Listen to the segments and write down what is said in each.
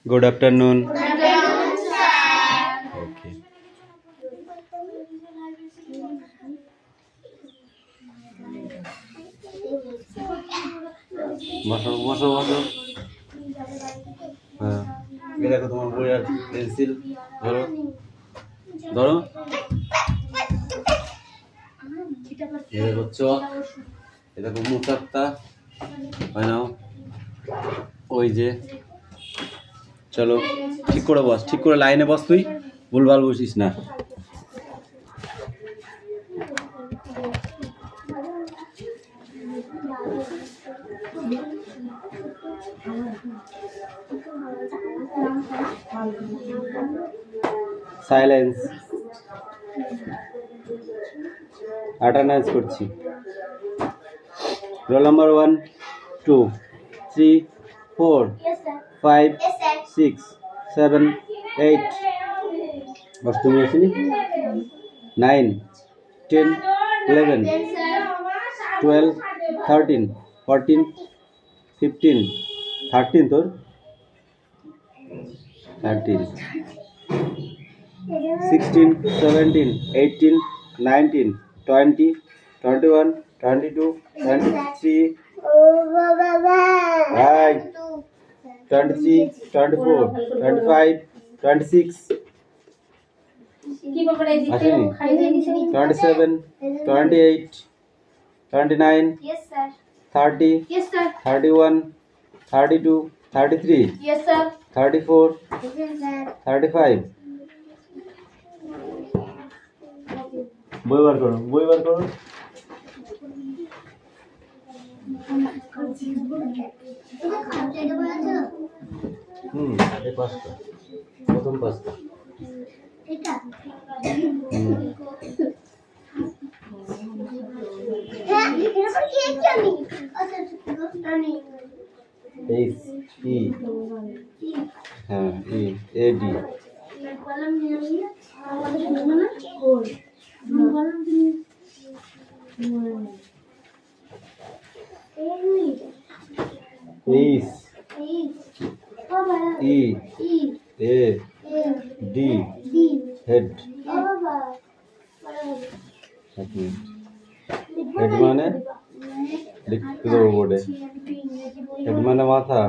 Good afternoon. Okay. বসো হ্যাঁ এই দেখো তোমার বই আর পেন্সিল ধরো ধরো এই দেখো চক এই দেখো মুখাত্তা হয় নাও ওই যে চলো ঠিক করে বস ঠিক করে লাইনে বস তুই ভুলভাল বসিস না সাইলেন্স অ্যাটেন্ডেন্স করছি রোল নাম্বার 1 2 3 4 5 6 7 8 বস তুমি আসিনি 9 10 11 12 13 14 15 13 তোর 13 16 17 18 19 20 21 22 23 23 24 25 26 27 28 29 30 31 32 33 34 35 বই বার করো এই পাঁচটা প্রথম পাঁচটা H E A D Is E A D head head মানে লিখতে দেবো বোর্ডে হেড মানে মাথা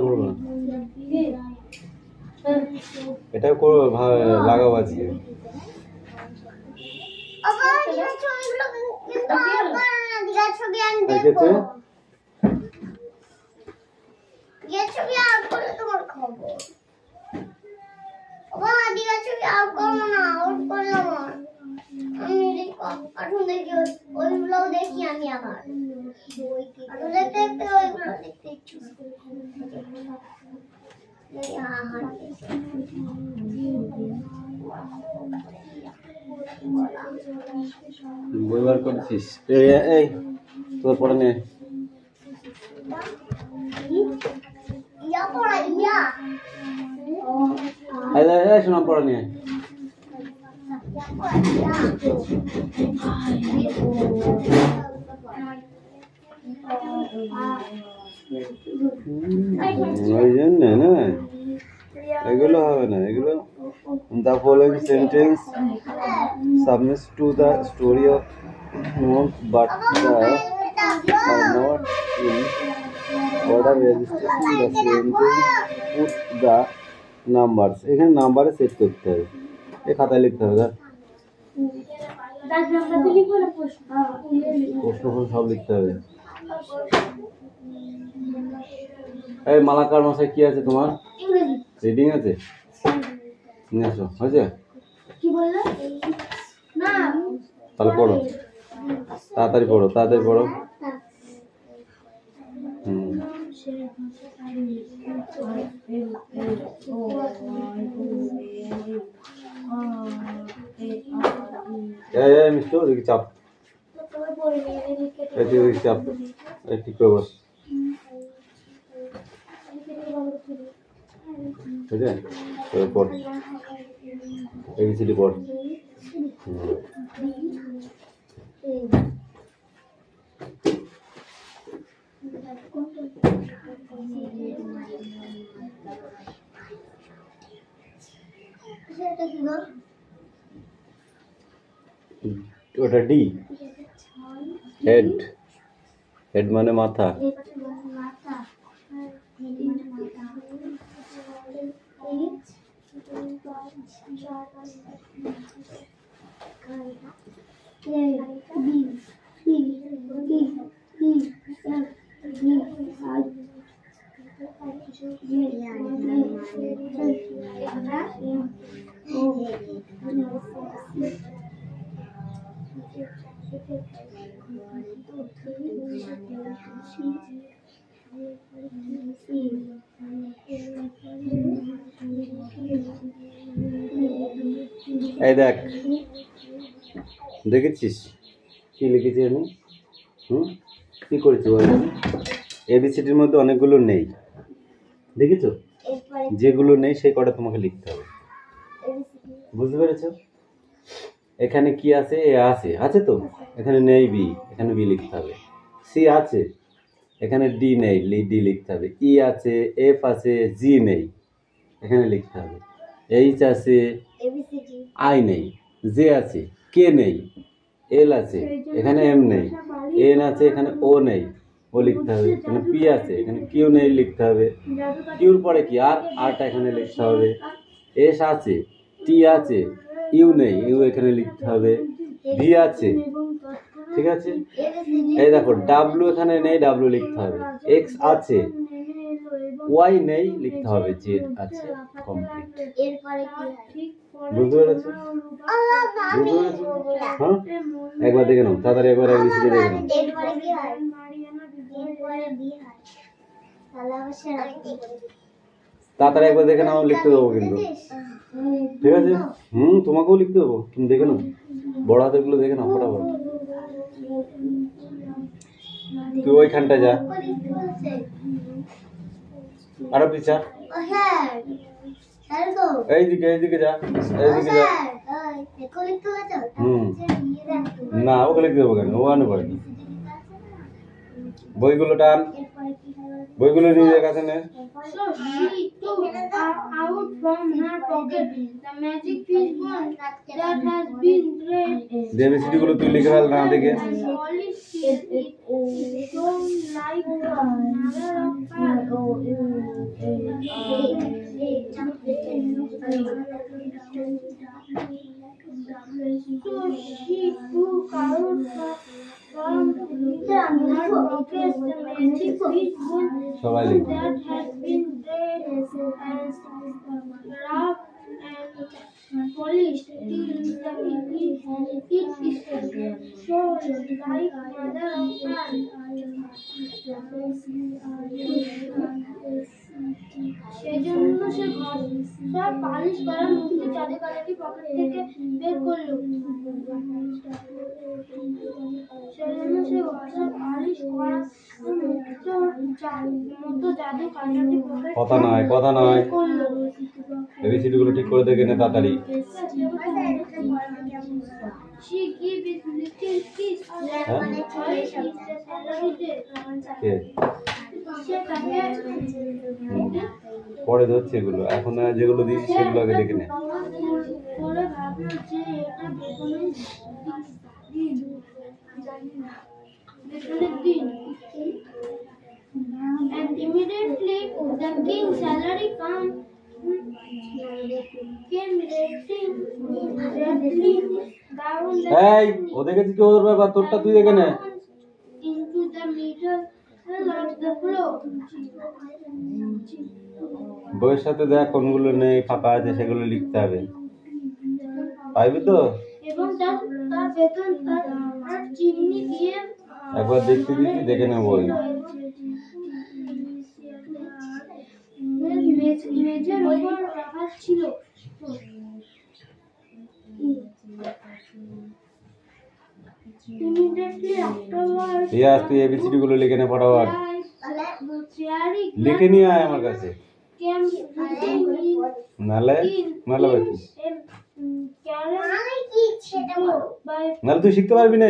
করবো না এটাও লাগাবো আজকে দেখি আমি আবার দেখতে দেখতে ওইগুলো দেখতে ইচ্ছুক বই বার করছিস এই তোর পড়ে নে শোনা পড়ে নে ওই জন্য না এগুলো হবে না এগুলো the following sentence submits to the story of monk but the not in order registration the sentence put the numbers এখানে নাম্বারে সেট করতে হবে এই খাতায় লিখতে হবে প্রশ্ন সব লিখতে হবে এই মালাকার মশাই কি আছে তোমার রিডিং আছে নিয়ে আসো হয়েছে কি বললে না তাহলে পড়ো তাড়াতাড়ি পড়ো মিষ্টি ওদিকে চাপ এদিকে চাপ ঠিক করে বস ঠিক আছে পড় এবিসিডি পড় ওটা ডি হেড মানে মাথা এই দেখ দেখেছিস কি লিখেছি আমি কি করেছি এবিসিডির মধ্যে অনেকগুলো নেই দেখেছো যেগুলো নেই সেই কটা তোমাকে লিখতে হবে বুঝতে পেরেছো এখানে কি আছে এ আছে তো এখানে নেই বি এখানে বি লিখতে হবে সি আছে এখানে ডি নেই ডি লিখতে হবে ই আছে এফ আছে জি নেই এখানে লিখতে হবে এইচ আছে আই নেই জে আছে কে নেই এল আছে এখানে এম নেই এন আছে এখানে ও নেই ও লিখতে হবে এখানে পি আছে এখানে কিউ নেই লিখতে হবে কিউর পরে কি আরটা এখানে লিখতে হবে এস আছে টি আছে ইউ নেই ইউ এখানে লিখতে হবে ভি আছে ঠিক আছে এই দেখো ডাব্লিউ এখানে নেই ডাব্লিউ লিখতে হবে এক্স আছে ওয়াই নেই লিখতে হবে জেড আছে কমপ্লিট বুঝতে পেরেছো হ্যাঁ একবার দেখে নাও তাড়াতাড়ি একবার এবিসিডি দেখে নাও তাড়াতাড়ি একবার দেখে নাও লিখতে দেবো কিন্তু ঠিক আছে তোমাকেও লিখতে দেবো তুমি দেখে নাও বড় হাতের গুলো দেখে নাও ফটাফট তুই ওইখানটা যা আরো পিছা এইদিকে যা না ওকে লিখতে দেবো কেন ও আনে পারে বইগুলো টান বইগুলো নিজের কাছে নে out from her pocket the magic fish bone that has been read দেবিসিডি গুলো তুই লিখে ফেল না দেখে so like mother of so she took out from her pocket the magic fish bone that has been read and wrapped and polished till it is so like mother of pearl. সেজন্য সে ঘর polish করা মুক্তি জাদুকরটি pocket থেকে বের করলো সেজন্য সে ঘর polish করা মতো জাদু কাটাটি পকেট কথা নয় এবিসিডি গুলো ঠিক করে দেখে নে তাড়াতাড়ি she gave it little kiss পরে ধরছে এগুলো এখন যেগুলো দিয়েছি সেগুলো আগে দেখে নে পরে ভাবলো যে এটা বেতনের দিন the king's salary came directly down এই ও দেখেছি কি ওর ব্যাপার, তোরটা তুই দেখে নে। into the middle of the floor. বইয়ের সাথে দেখ কোনগুলো নেই ফাঁকা আছে সেগুলো লিখতে হবে, পাইবি তো? এবং তার বেতন তার চিমনি দিয়ে একবার দেখতে দিচ্ছি, দেখে নেব বই। মেঝের উপর রাখা ছিল। Immediately afterwards, রিয়াজ তুই এবিসিডি গুলো লিখে নে ফটাফট, লিখে নিয়ে আয় আমার কাছে, came নালে নালে বাকি by নালে তুই শিখতে পারবি না।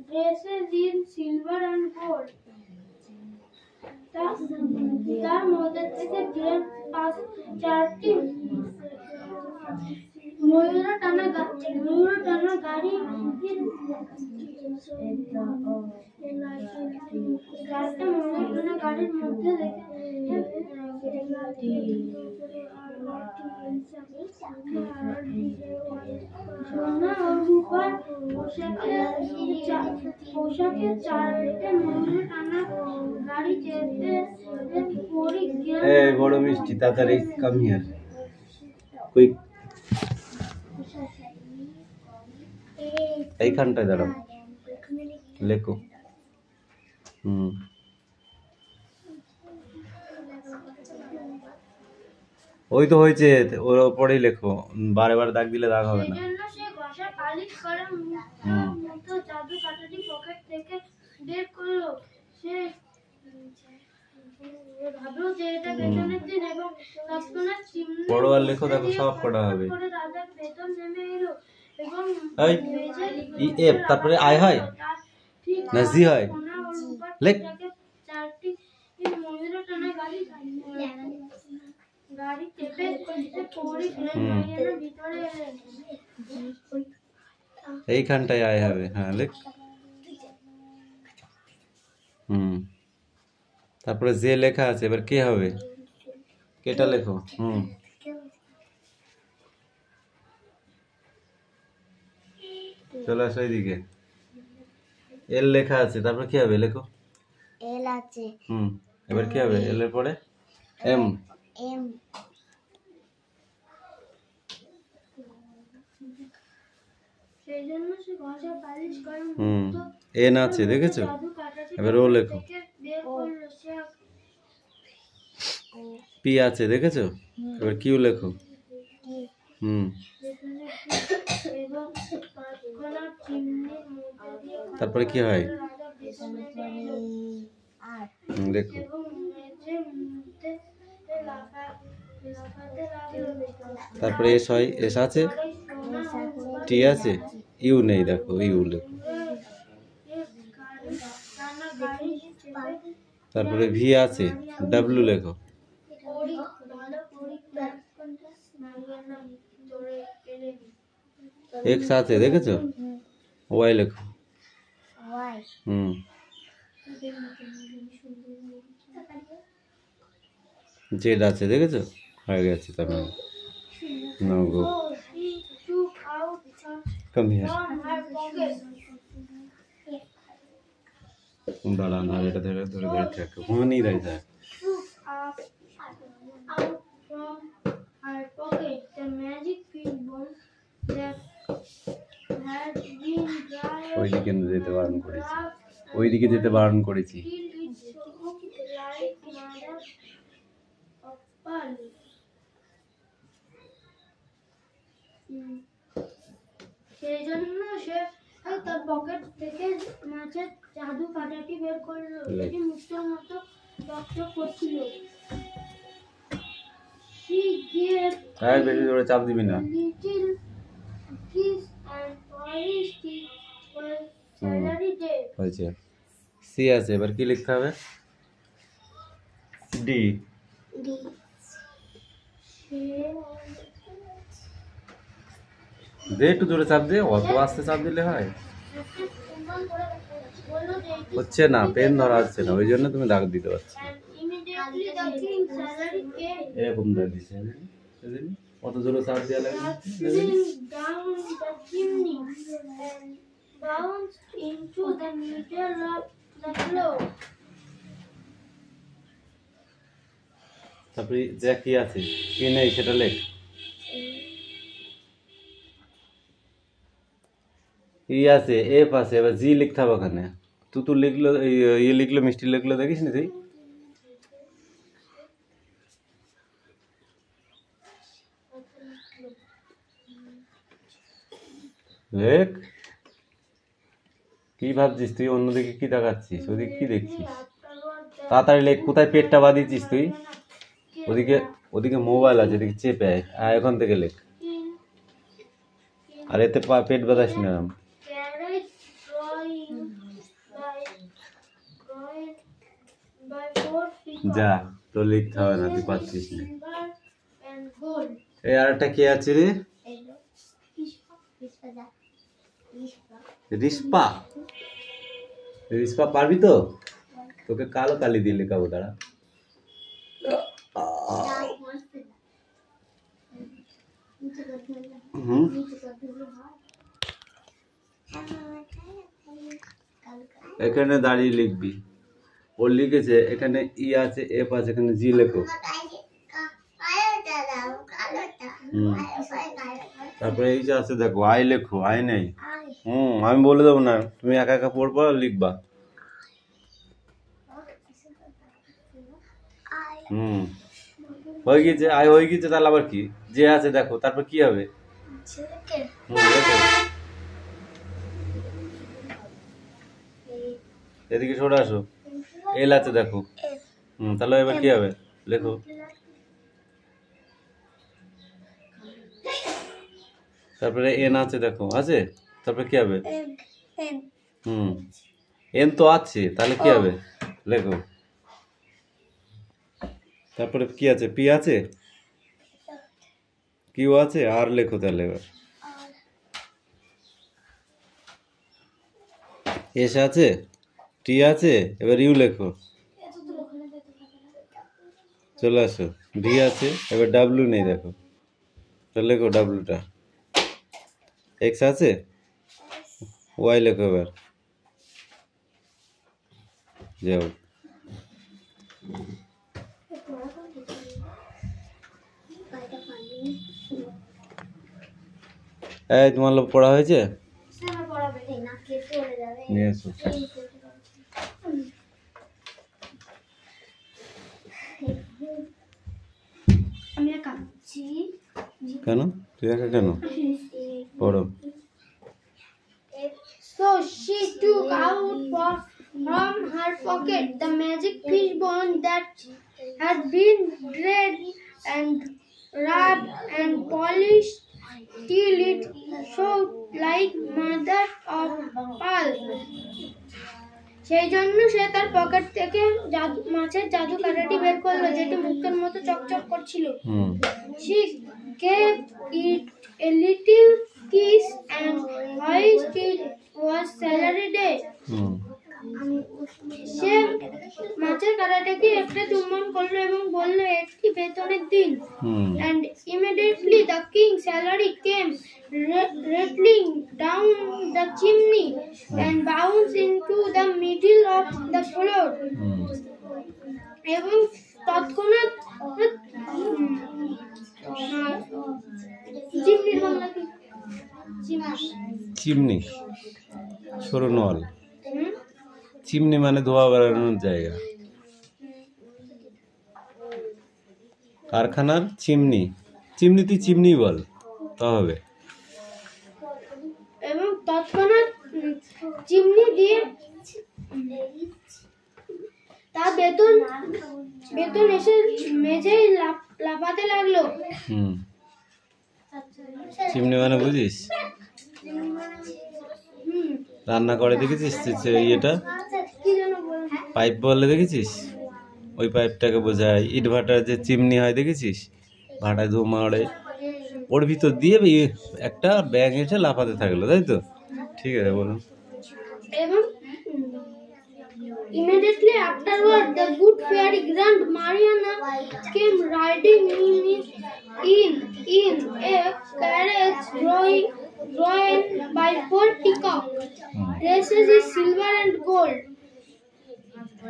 dresses in silver and gold. তার মধ্যে থেকে চারটি ময়ূর টানা গাড়ি গাড়ির মধ্যে সোনা ও রূপার পোশাকে চারটে ময়ূর টানা গাড়ি যেতে পরি এই বড় মিষ্টি তাড়াতাড়ি কাম হিয়ার কুইক, এইখানটায় দাঁড়াও, লেখো। ওই তো হয়েছে, ওর ওপরেই লেখো, বারে বারে দাগ দিলে দাগ হবে না। সেজন্য সে ঘষা পালিশ করা মতো জাদু কাটাটি পকেট থেকে বের করলো। সে ভাবলো যে এটা বেতনের দিন এবং তৎক্ষণাৎ চিমনি বড় আর লেখো, দেখো সব করা হবে। করে রাজার বেতন নেমে এলো এবং এই ই এফ তারপরে আই হয় না জি হয়, লেখ। চারটি ময়ূর টানা গাড়ি চেপে পরি ভিতরে এলেন। এইখানটায় আয় হবে, হ্যাঁ লেখ। তারপরে যে লেখা আছে এবার কে হবে, কেটা লেখো। চলে আসো এইদিকে, এল লেখা আছে, তারপরে কি হবে লেখো। এল আছে। এবার কি হবে, এল এর পরে এম। এম সেজন্য সে ঘষা পালিশ করে এন আছে দেখেছো, এবার ও লেখো। পি আছে দেখেছো, এবার কিউ লেখো। তারপরে কি হয় দেখো, তারপরে এস হয়, এস আছে, টি আছে, ইউ নেই, দেখো ইউ লেখো। তারপরে ভি আছে, ডাব্লিউ লেখো। এক্স আছে দেখেছো, ওয়াই লেখো। জেড আছে দেখেছো, হয়ে গেছে। তার মানে নো গো কাম হিয়ার, দাঁড়া না, এটা ধরে ধরে ধরে থাকো, वहां नहीं रहता है। ওইদিকে যেতে বারণ করেছি, ওইদিকে যেতে বারণ করেছি। সেই জন্য সে তার পকেট থেকে মাছের জাদু কাঁটাটি বের করলো, এটি মুক্তোর মতো চকচক করছিল। বেশি জোরে চাপ দিবি না। হয়েছে, সি আছে, এবার কি লিখতে হবে, ডি। দে একটু জোরে চাপ দে, অত আস্তে চাপ দিলে হয়, হচ্ছে না, পেন ধরা হচ্ছে না, ওই জন্য তুমি দাগ দিতে পারছো। the king salary came এরকম দাগ দিছে সেদিন কত জোরে চাপ দেওয়া লাগে down the chimney and bounced into the middle of the floor. তারপরে দেখ কি আছে কি নেই সেটা লেখ ই আছে এফ আছে এবার জি লিখতে হবে ওখানে তুই লিখলো ইয়ে লিখলো মিষ্টি লিখলো দেখিস নি তুই লেখ কি ভাবছিস তুই অন্যদিকে কি তাকাচ্ছিস ওদিকে কি দেখছিস তাড়াতাড়ি লেখ কোথায় পেটটা বাঁধিয়েছিস তুই ওদিকে ওদিকে মোবাইল আছে এদিকে চেপে আয় এখন থেকে লেখ আর এতে পেট বাঁধাস না Carriage drawing by 4 people. যা তো লিখতে হবে না তুই পাচ্ছিস না Silver and gold. এই আরেকটা কে আছে রে রিস্পা রিস্পা পারবি তো তোকে কালো কালি দিয়ে লেখাবো দাঁড়া এখানে দাঁড়িয়ে লিখবি ও লিখেছে এখানে ই আছে এফ আছে এখানে জি লেখো তারপরে এই যে আছে দেখো আই লেখো আই নেই আমি বলে দেবো না তুমি একা একা পড়বা আর লিখবা হয়ে গেছে আই হয়ে গেছে তাহলে আবার কি যে আছে দেখো তারপর কি হবে লেখো এদিকে সরে আসো এল আছে দেখো তাহলে এবার কি হবে লেখো তারপরে এন আছে দেখো আছে তারপরে কি হবে এন তো আছে তাহলে কি হবে লেখো তারপরে কি আছে পি আছে কিউ আছে আর লেখো তাহলে এবার এস আছে টি আছে এবার ইউ লেখো চলে আসো ডি আছে এবার ডাব্লিউ নেই দেখো তাহলে লেখো ডাব্লিউটা এক্স আছে ওয়াই লেখো এবার যাও এই তোমার লোক পড়া হয়েছে নিয়ে এসো কেন তুই একা কেন পড়ো So she took out from her pocket the magic fish bone that had been dried and rubbed and polished till it showed like mother of pearl. সেই জন্য সে তার পকেট থেকে মাছের জাদু কাঁটাটি বের করলো যেটি মুক্তোর মতো চকচক করছিল She gave it a little kiss and whilst it was salary day সে মাছের কাঁটাটাকে একটা চুম্বন করলো এবং বলল একটি বেতনের দিন and immediately the king's salary came rattling down the chimney and bounced into the middle of the floor এবং তৎক্ষণাৎ চিমনি সরু নল চিমনি মানে ধোয়া বেড়ানোর জায়গা কারখানার চিমনি চিমনি তুই চিমনি বল তা হবে এবং তৎক্ষণাৎ চিমনি দিয়ে তার বেতন এসে মেঝেয় লাফাতে লাগলো চিমনি মানে বুঝিস রান্না করে দেখেছিস ইয়েটা পাইপ বলে দেখেছিস ওই পাইপটাকে বোঝায় ইট ভাটার যে চিমনি হয় দেখেছিস ভাটায় ধুমা ওড়ে ওর ভিতর দিয়ে একটা ব্যাঙ এসে লাফাতে থাকলো তাই তো ঠিক আছে বলুন এবং Immediately afterward, the good fairy Grand Mariana came riding in a carriage drawn by 4 peacock races is silver and gold.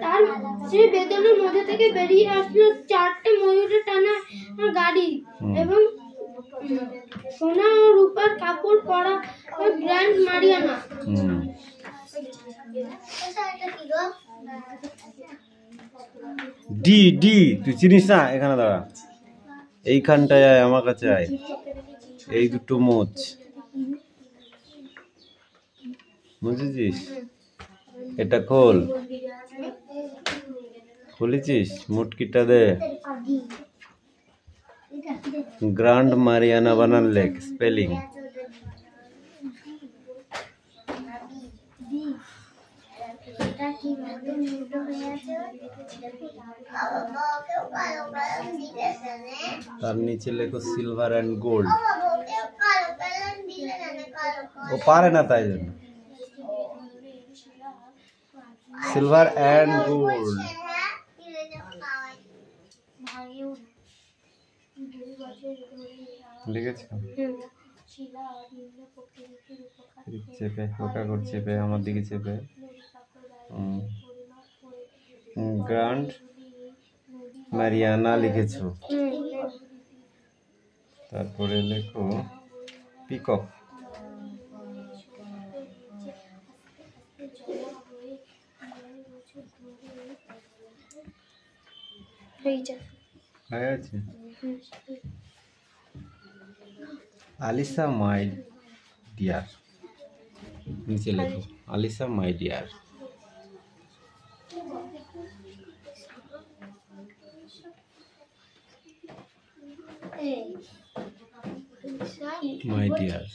তার সেই বেদনের মধ্যে থেকে বেরিয়ে আসলো 4টে ময়ূরের টানা গাড়ি এবং সোনা ও রূপার কাপড় পরা গ্র্যান্ড মারিয়ানা। ডি ডি তুই চিনিস না? এখানে দাঁড়া, এইখানটায় আয়, আমার কাছে আয়। এই দুটো মোচ বুঝেছিস? এটা খোল, খুলেছিস? মুটকিটা দে। গ্র্যান্ড মারিয়ানা বানান লেখ, স্পেলিং। তার নিচে লেখো সিলভার অ্যান্ড গোল্ড। ও পারে না তাই জন্য সিলভার অ্যান্ড গোল্ড লিখেছ? চেপে ওটা করে চেপে আমার দিকে চেপে গ্র্যান্ড মারিয়ানা লিখেছো। তারপরে লেখো পিকক। হয়ে আছে। আলিসা মাই ডিয়ার, নিচে লেখো Alisa my dear. My dear,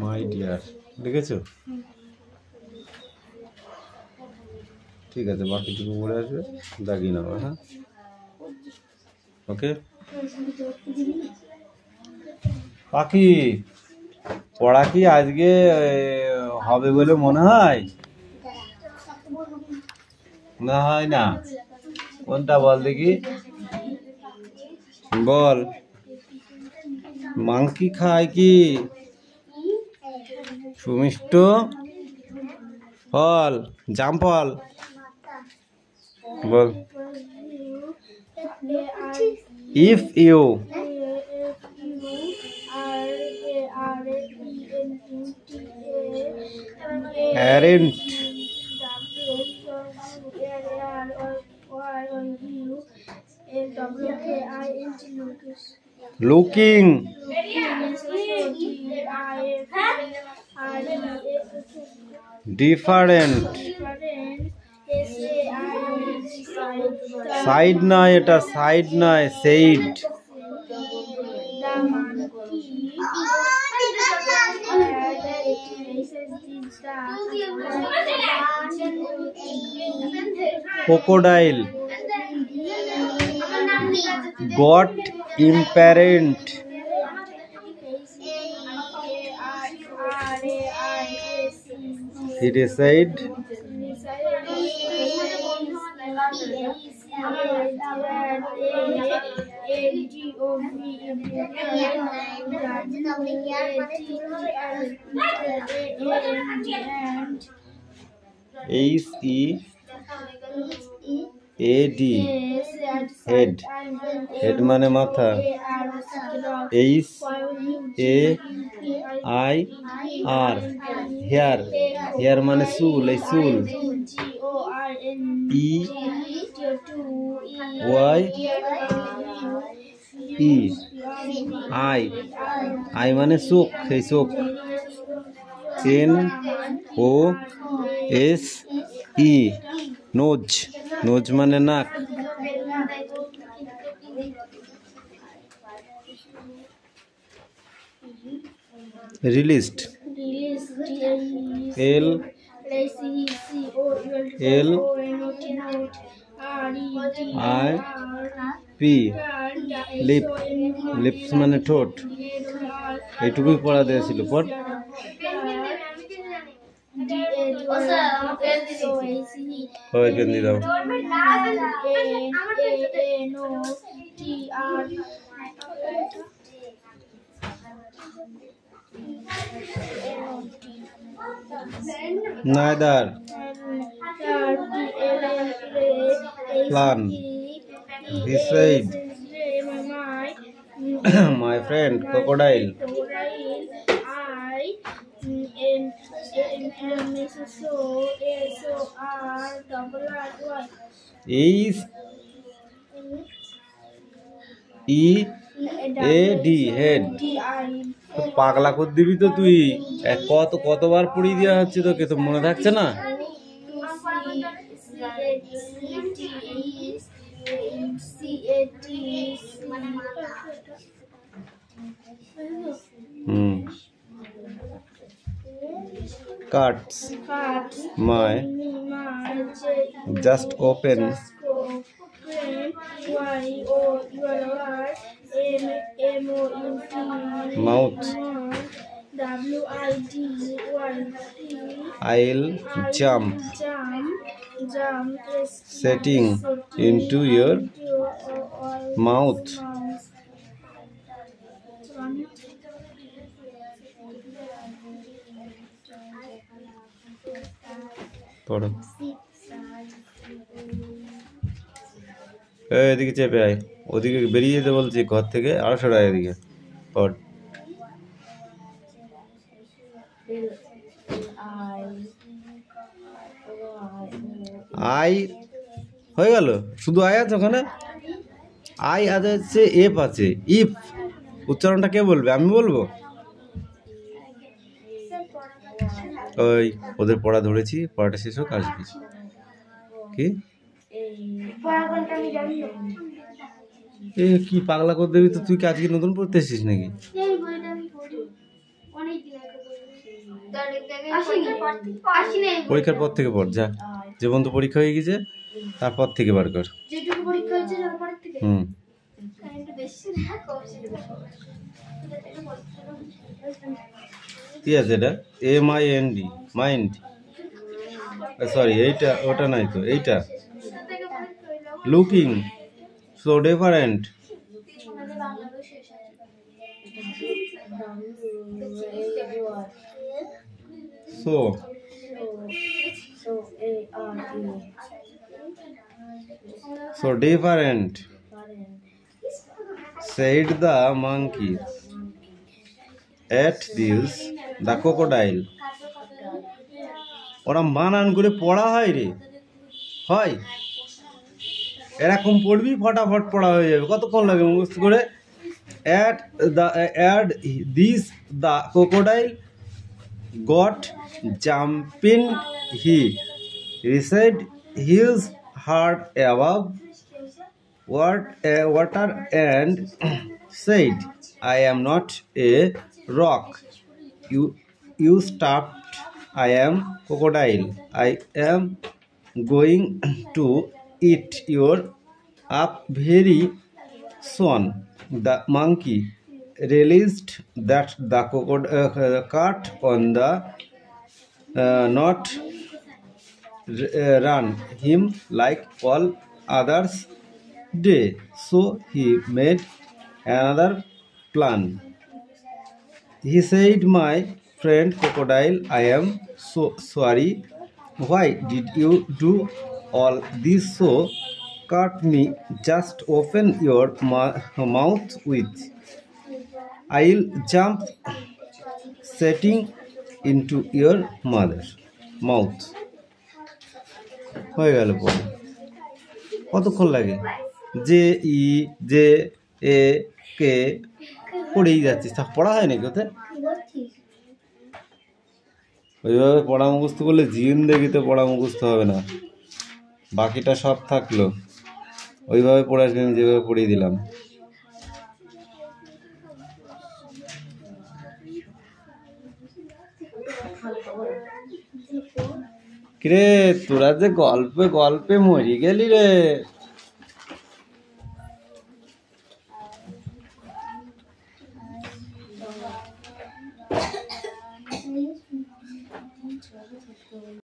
my dear লিখেছো? ঠিক আছে, বাকিটুকু পড়ে আসবে, দাগিয়ে নেবো। হ্যাঁ, ওকে। পাখি পড়া কি আজকে হবে বলে মনে হয়? না হয় না? কোনটা বল দেখি, বল। মাংকি খায় কি? সুমিষ্ট ফল, জাম ফল, বল। If you aren't looking different, side নয়, এটা সাইড নয়, said. crocodile got impatient, he decided HEAD head, head মানে মাথা। HAIR হেয়ার, হেয়ার মানে চুল, এই চুল। EYE আই মানে চোখ, সেই চোখ। NOSE নোজ, নোজ মানে নাক। রিলিজড LIP লিপ, লিপস মানে ঠোঁট। এইটুকুই পড়া দিয়েছিল, পর। so easy. ওই পেন দিয়ে দাও। Neither plan. He said, my friend crocodile. Is E-A-D head. পাগলা করে দিবি তো তুই। কতবার পড়িয়ে দেওয়া হচ্ছে তোকে, তো মনে থাকছে না? Cuts my just open mouth. I'll jump setting into your mouth. পড়ো। এদিকে চেপে আয়, ওদিকে বেরিয়ে যেতে বলছি ঘর থেকে, আরো সরা এদিকে পড়। আই হয়ে গেল, শুধু আই আছে ওখানে। আই আছে, এফ আছে, ইফ উচ্চারণটা কে বলবে? আমি বলবো। ওই ওদের পড়া ধরেছি, পড়াটা শেষ হোক আসবি। কি এ কি পাগলা করে দেবি তো তুই? কি আজকে নতুন পড়তে এসেছিস নাকি? পরীক্ষার পর থেকে পড়, যা। যে বন্ধু পরীক্ষা হয়ে গেছে তারপর থেকে বার কর। কি আছে এটা? MIND, mind. সরি, এইটা ওটা নাই তো, এইটা looking so different. So different, said the monkey. At this, the crocodile. ওরা বানান করে পড়া হয় রে, হয় এরকম পড়বি ফটাফট পড়া হয়ে যাবে। কতক্ষণ লাগে মুখস্থ করে? At this, the crocodile got jumping. He raised his head above water and said, I am not a rock. You stopped. I am crocodile. I am going to eat your up very soon. The monkey realized that the cat on the not run him like all others day, so he made another plan. He said, my friend crocodile, I am so sorry. Why did you do all this? So cut me. Just open your mouth with. I'll jump setting into your mother mouth. হয়ে গেল পড়ে। কতক্ষণ লাগে? যে ই যে এ কে পড়েই যাচ্ছিস, তা পড়া হয় নাকি ওতে? ওইভাবে পড়া মুখস্থ করলে জিন্দেগিতে পড়া মুখস্থ হবে না। বাকিটা সব থাকলো, ওইভাবে পড়ে আসবি আমি যেভাবে পড়িয়ে দিলাম। কিরে তোরা যে গল্পে গল্পে মরি গেলি রে।